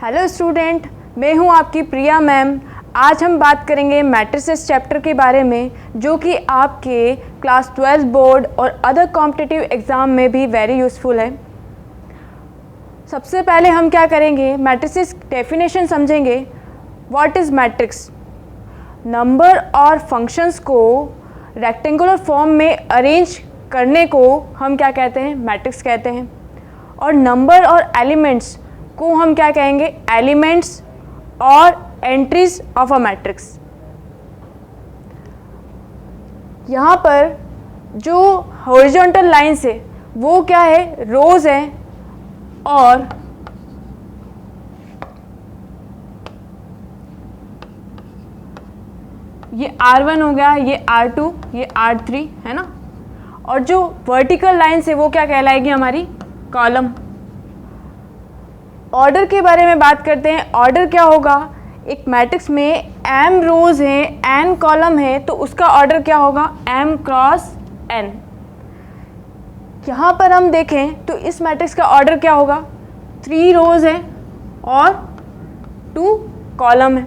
Hello student, मैं हूं आपकी प्रिया मैम। आज हम बात करेंगे मैट्रिसेस चैप्टर के बारे में, जो कि आपके क्लास 12 बोर्ड और अदर कॉम्पिटिटिव एग्ज़ाम में भी वेरी यूज़फुल है। सबसे पहले हम क्या करेंगे, मैट्रिसेस डेफिनेशन समझेंगे। What is matrix? नंबर और फंक्शंस को रेक्टेंगुलर फॉर्म में अरेंज करने को हम क्या कहते हैं? मैट्रिक्स कहते हैं। और नंबर और एलिमेंट्स को हम क्या कहेंगे? एलिमेंट्स और एंट्रीज ऑफ अ मैट्रिक्स। यहाँ पर जो हॉरिजॉन्टल लाइन्स है वो क्या है? रोज है। और ये R1 हो गया, ये R2, ये R3 है ना। और जो वर्टिकल लाइन्स है वो क्या कहलाएगी? हमारी कॉलम। ऑर्डर के बारे में बात करते हैं। ऑर्डर क्या होगा? एक मैट्रिक्स में m रोज हैं, n कॉलम है, तो उसका ऑर्डर क्या होगा? m cross n। यहाँ पर हम देखें तो इस मैट्रिक्स का ऑर्डर क्या होगा? 3 रोज है और 2 कॉलम है,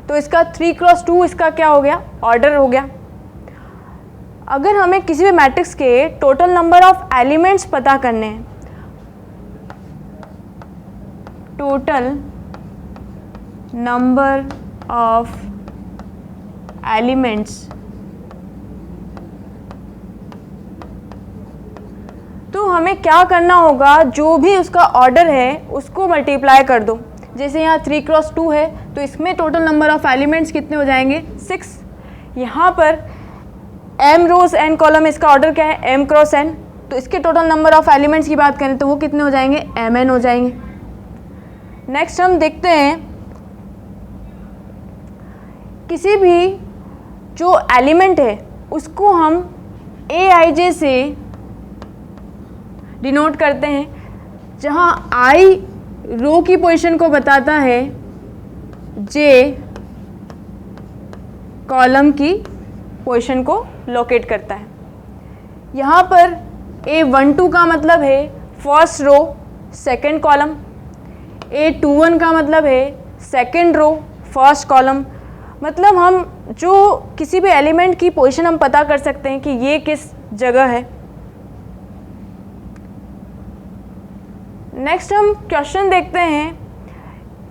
तो इसका 3 क्रॉस 2 इसका क्या हो गया? ऑर्डर हो गया। अगर हमें किसी भी मैट्रिक्स के टोटल नंबर ऑफ एलिमेंट्स पता करने हैं, टोटल नंबर ऑफ एलिमेंट्स, तो हमें क्या करना होगा? जो भी उसका ऑर्डर है उसको मल्टीप्लाई कर दो। जैसे यहाँ 3 क्रॉस 2 है तो इसमें टोटल नंबर ऑफ एलिमेंट्स कितने हो जाएंगे? 6। यहाँ पर m रोज n कॉलम, इसका ऑर्डर क्या है? m क्रॉस n, तो इसके टोटल नंबर ऑफ एलिमेंट्स की बात करें तो वो कितने हो जाएंगे? mn हो जाएंगे। नेक्स्ट हम देखते हैं, किसी भी जो एलिमेंट है उसको हम aij से डिनोट करते हैं, जहाँ i रो की पोजीशन को बताता है, j कॉलम की पोजीशन को लोकेट करता है। यहाँ पर a12 का मतलब है first row second column, a21 का मतलब है सेकंड रो फर्स्ट कॉलम। मतलब हम जो किसी भी एलिमेंट की पोजीशन हम पता कर सकते हैं कि ये किस जगह है। नेक्स्ट हम क्वेश्चन देखते हैं,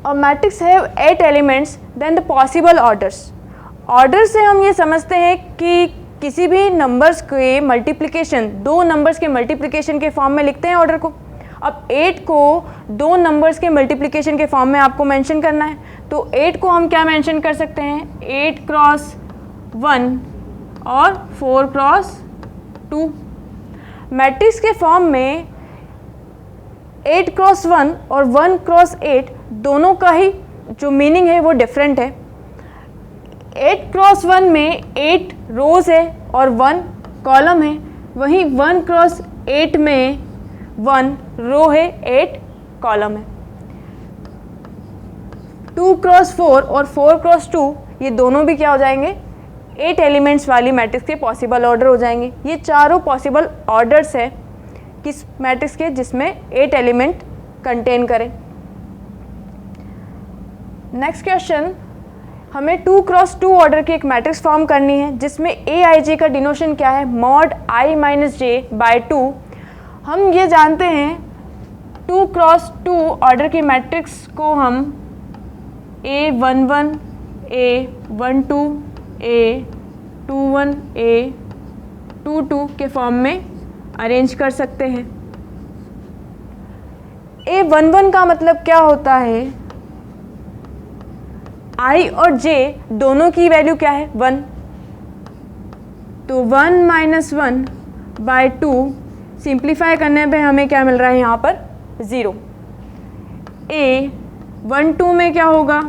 a matrix have 8 elements then the possible orders. Order से हम ये समझते हैं कि किसी भी नंबर्स के मल्टीप्लिकेशन, 2 नंबर्स के मल्टीप्लिकेशन के फॉर्म में लिखते हैं ऑर्डर को। अब 8 को 2 नंबर्स के मल्टीप्लिकेशन के फॉर्म में आपको मेंशन करना है, तो 8 को हम क्या मेंशन कर सकते हैं? 8 क्रॉस 1 और 4 क्रॉस 2। मैट्रिक्स के फॉर्म में 8 क्रॉस 1 और 1 क्रॉस 8 दोनों का ही जो मीनिंग है वो डिफरेंट है। 8 क्रॉस 1 में 8 रोज है और 1 कॉलम है, वहीं 1 क्रॉस 8 में 1 रो है, 8 कॉलम है। 2 क्रॉस 4 और 4 क्रॉस 2 ये दोनों भी क्या हो जाएंगे? 8 एलिमेंट्स वाली मैट्रिक्स के पॉसिबल ऑर्डर हो जाएंगे। ये चारों पॉसिबल ऑर्डर्स है किस मैट्रिक्स के? जिसमें 8 एलिमेंट कंटेन करें। नेक्स्ट क्वेश्चन, हमें 2 क्रॉस 2 ऑर्डर की एक मैट्रिक्स फॉर्म करनी है, जिसमें aij का डिनोशन क्या है? Mod i minus J by 2। हम ये जानते हैं 2 क्रॉस 2 ऑर्डर की मैट्रिक्स को हम a11, a12, a21, a22 के फॉर्म में अरेंज कर सकते हैं। a11 का मतलब क्या होता है? i और j दोनों की वैल्यू क्या है? 1, तो 1 माइनस 1 बाई 2, सिंप्लीफाई करने पे हमें क्या मिल रहा है? यहाँ पर 0। a12 में क्या होगा?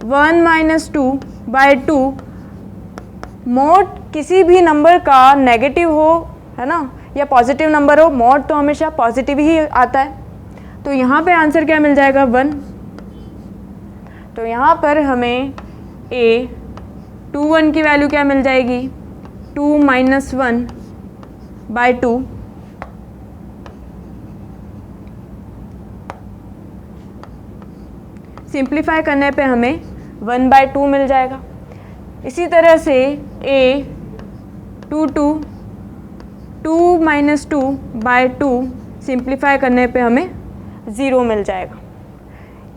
1 माइनस 2 बाई 2। मॉड किसी भी नंबर का नेगेटिव हो, है ना, या पॉजिटिव नंबर हो, मॉड तो हमेशा पॉजिटिव ही आता है, तो यहाँ पे आंसर क्या मिल जाएगा? 1। तो यहाँ पर हमें a21 की वैल्यू क्या मिल जाएगी? 2 माइनस 1 बाई 2। सिंप्लीफाई करने पे हमें 1/2 मिल जाएगा। इसी तरह से a 2 - 2/2 सिंप्लीफाई करने पे हमें 0 मिल जाएगा।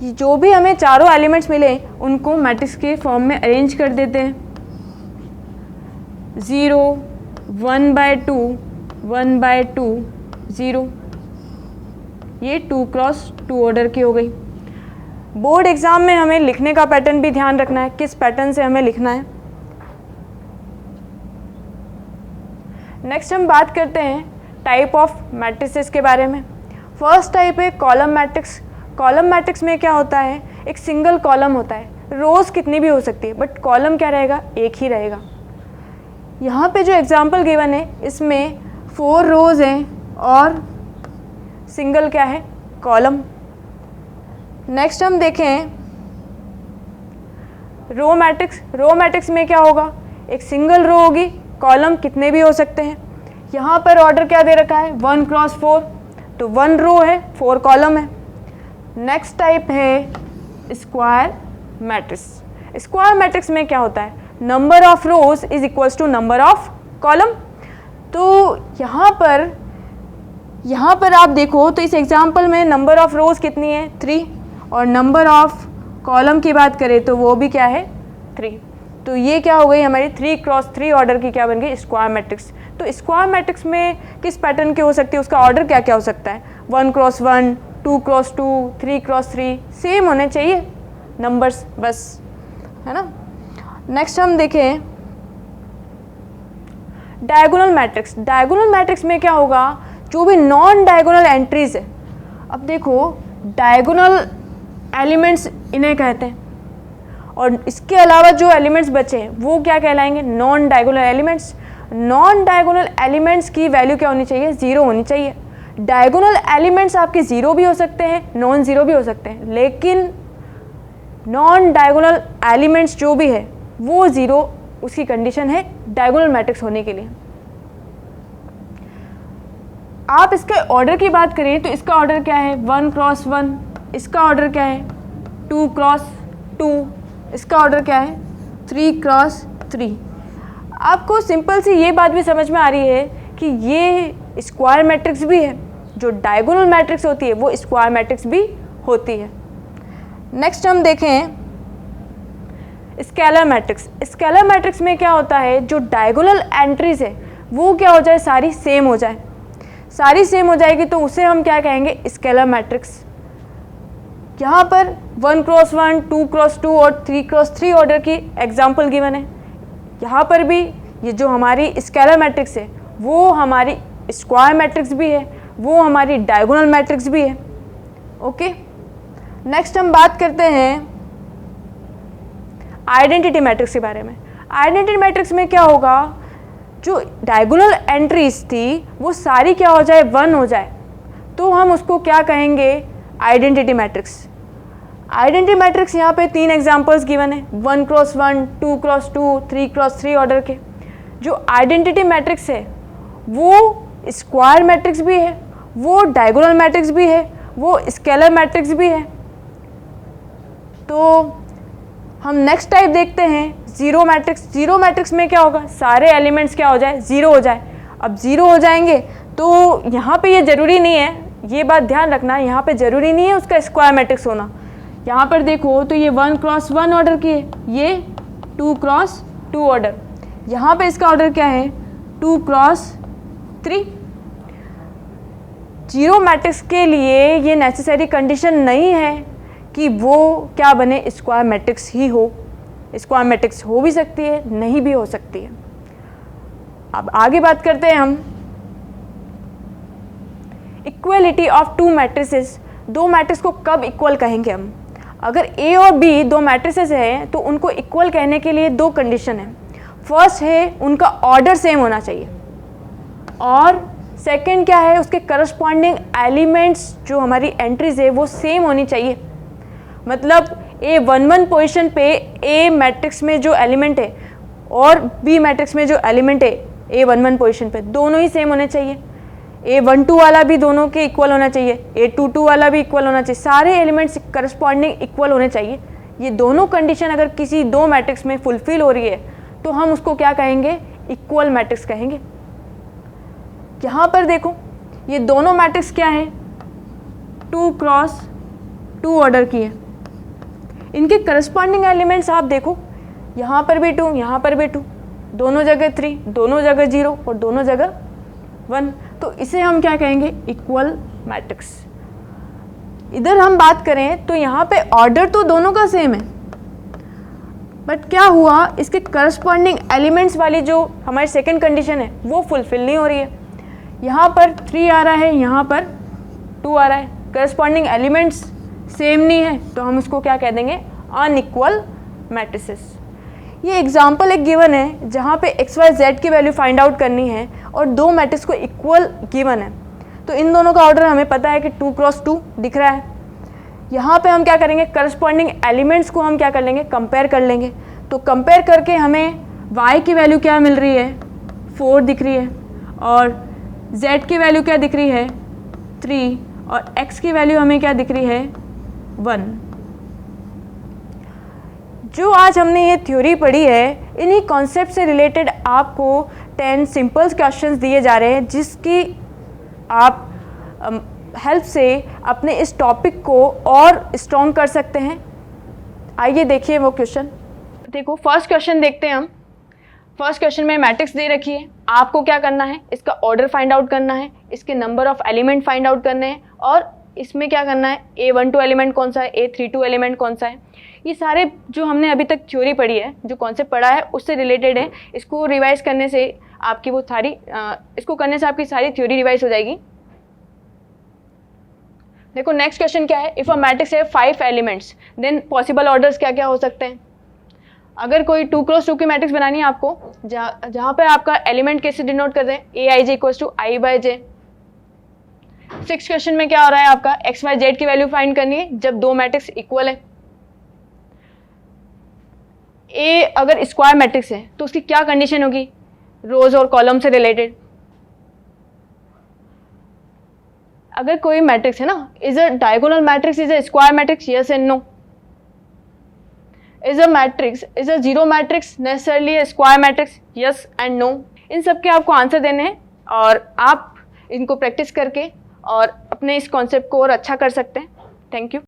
ये जो भी हमें चारों एलिमेंट्स मिले उनको मैट्रिक्स के फॉर्म में अरेंज कर देते हैं। 0 1/2 1/2 0, ये 2 क्रॉस 2 ऑर्डर की हो गई। बोर्ड एग्जाम में हमें लिखने का पैटर्न भी ध्यान रखना है, किस पैटर्न से हमें लिखना है। नेक्स्ट हम बात करते हैं टाइप ऑफ मैट्रिसेस के बारे में। फर्स्ट टाइप है कॉलम मैट्रिक्स। कॉलम मैट्रिक्स में क्या होता है, एक सिंगल कॉलम होता है, रोज कितनी भी हो सकती है बट कॉलम क्या रहेगा, एक ही रहेगा। यहाँ पे जो एग्जांपल गिवन है इसमें 4 रोज हैं और सिंगल क्या है, कॉलम। नेक्स्ट हम देखें रो मैट्रिक्स। रो मैट्रिक्स में क्या होगा, एक सिंगल रो होगी, कॉलम कितने भी हो सकते हैं। यहाँ पर ऑर्डर क्या दे रखा है, 1 क्रॉस 4, तो 1 रो है 4 कॉलम है। नेक्स्ट टाइप है स्क्वायर मैट्रिक्स। स्क्वायर मैट्रिक्स में क्या होता है, number of rows is equals to number of column. तो यहाँ पर आप देखो तो इस एग्जाम्पल में नंबर ऑफ रोज कितनी है, 3, और नंबर ऑफ कॉलम की बात करें तो वो भी क्या है, 3। तो ये क्या हो गई हमारी 3 क्रॉस 3 ऑर्डर की क्या बन गई, स्क्वायर मैट्रिक्स। तो स्क्वायर मैट्रिक्स में किस पैटर्न की हो सकती है, उसका ऑर्डर क्या क्या हो सकता है, 1 क्रॉस 1, 2 क्रॉस 2, 3 क्रॉस 3, सेम होने चाहिए नंबर्स बस, है ना। नेक्स्ट हम देखें डायगोनल मैट्रिक्स। डायगोनल मैट्रिक्स में क्या होगा, जो भी नॉन डायगोनल एंट्रीज है, अब देखो डायगोनल एलिमेंट्स इन्हें कहते हैं, और इसके अलावा जो एलिमेंट्स बचे हैं वो क्या कहलाएंगे, non diagonal elements. Non diagonal elements की वैल्यू क्या होनी चाहिए, 0 होनी चाहिए। डायगोनल एलिमेंट्स आपके 0 भी हो सकते हैं, नॉन 0 भी हो सकते हैं, लेकिन नॉन डायगोनल एलिमेंट्स जो भी है वो 0 उसकी कंडीशन है डायगोनल मैट्रिक्स होने के लिए। आप इसके ऑर्डर की बात करें तो इसका ऑर्डर क्या है, 1 क्रॉस 1, इसका ऑर्डर क्या है, 2 क्रॉस 2, इसका ऑर्डर क्या है, 3 क्रॉस 3। आपको सिंपल सी ये बात भी समझ में आ रही है कि ये स्क्वायर मैट्रिक्स भी है, जो डायगोनल मैट्रिक्स होती है वो स्क्वायर मैट्रिक्स भी होती है। नेक्स्ट हम देखें स्केलर मैट्रिक्स। स्केलर मैट्रिक्स में क्या होता है, जो डायगोनल एंट्रीज है वो क्या हो जाए, सारी सेम हो जाए। सारी सेम हो जाएगी तो उसे हम क्या कहेंगे, स्केलर मैट्रिक्स। यहाँ पर 1 क्रॉस 1, 2 क्रॉस 2 और 3 क्रॉस 3 ऑर्डर की एग्जाम्पल गिवन है। यहाँ पर भी ये जो हमारी स्केलर मैट्रिक्स है वो हमारी स्क्वायर मैट्रिक्स भी है, वो हमारी डायगोनल मैट्रिक्स भी है। ओके, नेक्स्ट हम बात करते हैं आइडेंटिटी मैट्रिक्स के बारे में। आइडेंटिटी मैट्रिक्स में क्या होगा, जो डायगोनल एंट्रीज थी वो सारी क्या हो जाए, 1 हो जाए, तो हम उसको क्या कहेंगे, आइडेंटिटी मैट्रिक्स। आइडेंटिटी मैट्रिक्स यहाँ पे 3 एग्जांपल्स गिवन है, 1 क्रॉस 1, 2 क्रॉस 2, 3 क्रॉस 3 ऑर्डर के। जो आइडेंटिटी मैट्रिक्स है वो स्क्वायर मैट्रिक्स भी है, वो डायगोनल मैट्रिक्स भी है, वो स्केलर मैट्रिक्स भी है। तो हम नेक्स्ट टाइप देखते हैं जीरो मैट्रिक्स। जीरो मैट्रिक्स में क्या होगा, सारे एलिमेंट्स क्या हो जाए, 0 हो जाए। अब 0 हो जाएंगे तो यहाँ पे ये ज़रूरी नहीं है, ये बात ध्यान रखना, यहाँ पे ज़रूरी नहीं है उसका स्क्वायर मैट्रिक्स होना। यहाँ पर देखो तो ये 1 क्रॉस 1 ऑर्डर की है, ये 2 क्रॉस 2 ऑर्डर, यहाँ पे इसका ऑर्डर क्या है, 2 क्रॉस 3। जीरो मैट्रिक्स के लिए ये नेसेसरी कंडीशन नहीं है कि वो क्या बने, स्क्वायर मैट्रिक्स ही हो। स्क्वायर मैट्रिक्स हो भी सकती है, नहीं भी हो सकती है। अब आगे बात करते हैं हम इक्वलिटी ऑफ 2 मैट्रिसेस। 2 मैट्रिक्स को कब इक्वल कहेंगे हम, अगर A और B 2 मैट्रिसेस हैं तो उनको इक्वल कहने के लिए 2 कंडीशन है। फर्स्ट है उनका ऑर्डर सेम होना चाहिए, और सेकंड क्या है, उसके करस्पॉन्डिंग एलिमेंट्स जो हमारी एंट्रीज है वो सेम होनी चाहिए। मतलब A11 पोजीशन पे A मैट्रिक्स में जो एलिमेंट है और B मैट्रिक्स में जो एलिमेंट है A11 पोजीशन पे, दोनों ही सेम होने चाहिए। A12 वाला भी दोनों के इक्वल होना चाहिए, A22 वाला भी इक्वल होना चाहिए, सारे एलिमेंट्स करस्पॉन्डिंग इक्वल होने चाहिए। ये दोनों कंडीशन अगर किसी दो मैट्रिक्स में फुलफिल हो रही है तो हम उसको क्या कहेंगे, इक्वल मैट्रिक्स कहेंगे। यहाँ पर देखो ये दोनों मैट्रिक्स क्या है, 2 क्रॉस 2 ऑर्डर की है। इनके करस्पॉन्डिंग एलिमेंट्स आप देखो, यहाँ पर भी 2, यहाँ पर भी 2, दोनों जगह 3, दोनों जगह 0 और दोनों जगह 1, तो इसे हम क्या कहेंगे, इक्वल मैट्रिक्स। इधर हम बात करें तो यहाँ पे ऑर्डर तो दोनों का सेम है, बट क्या हुआ, इसके करस्पॉन्डिंग एलिमेंट्स वाली जो हमारी सेकंड कंडीशन है वो फुलफिल नहीं हो रही है। यहाँ पर 3 आ रहा है, यहाँ पर 2 आ रहा है, करस्पॉन्डिंग एलिमेंट्स सेम नहीं है, तो हम इसको क्या कह देंगे, अनइक्वल मैट्रिसेस। ये एग्जाम्पल एक गिवन है जहाँ पे एक्स वाई जेड की वैल्यू फाइंड आउट करनी है और दो मैट्रिक्स को इक्वल गिवन है, तो इन दोनों का ऑर्डर हमें पता है कि 2 क्रॉस 2 दिख रहा है। यहाँ पे हम क्या करेंगे, करस्पॉन्डिंग एलिमेंट्स को हम क्या कर लेंगे, कंपेयर कर लेंगे। तो कंपेयर करके हमें y की वैल्यू क्या मिल रही है, 4 दिख रही है, और z की वैल्यू क्या दिख रही है, 3, और x की वैल्यू हमें क्या दिख रही है, 1। जो आज हमने ये थ्योरी पढ़ी है, इन्हीं कॉन्सेप्ट से रिलेटेड आपको 10 सिंपल क्वेश्चंस दिए जा रहे हैं, जिसकी आप हेल्प से अपने इस टॉपिक को और स्ट्रॉन्ग कर सकते हैं। आइए देखिए वो क्वेश्चन। देखो फर्स्ट क्वेश्चन देखते हैं हम। फर्स्ट क्वेश्चन में मैट्रिक्स दे रखी है, आपको क्या करना है, इसका ऑर्डर फाइंड आउट करना है, इसके number of element find out करने हैं, और इसमें क्या करना है, A12 एलिमेंट कौन सा है, A32 एलिमेंट कौन सा है। ये सारे जो हमने अभी तक थ्योरी पढ़ी है, जो कॉन्सेप्ट पढ़ा है उससे रिलेटेड है। इसको रिवाइज करने से आपकी वो सारी इसको करने से आपकी सारी थ्योरी रिवाइज हो जाएगी। देखो नेक्स्ट क्वेश्चन क्या है, इफ़ अ मैट्रिक्स है 5 एलिमेंट्स देन पॉसिबल ऑर्डर्स क्या क्या हो सकते हैं। अगर कोई 2 क्रॉस 2 की मैट्रिक्स बनानी है आपको, जहाँ पर आपका एलिमेंट कैसे डिनोट कर दें, Aij equals to I/J। 6 question में क्या हो रहा है, आपका एक्स वाई जेड की वैल्यू फाइंड करनी है जब दो मैट्रिक्स इक्वल है। ए अगर स्क्वायर मैट्रिक्स है तो उसकी क्या कंडीशन होगी, रोज और कॉलम से रिलेटेड। अगर कोई मैट्रिक्स है ना, is a diagonal matrix is a square matrix, yes and no. Is a zero matrix necessarily a square matrix, yes and no. इन सब के आपको आंसर देने हैं और आप इनको प्रैक्टिस करके और अपने इस कॉन्सेप्ट को और अच्छा कर सकते हैं। Thank you.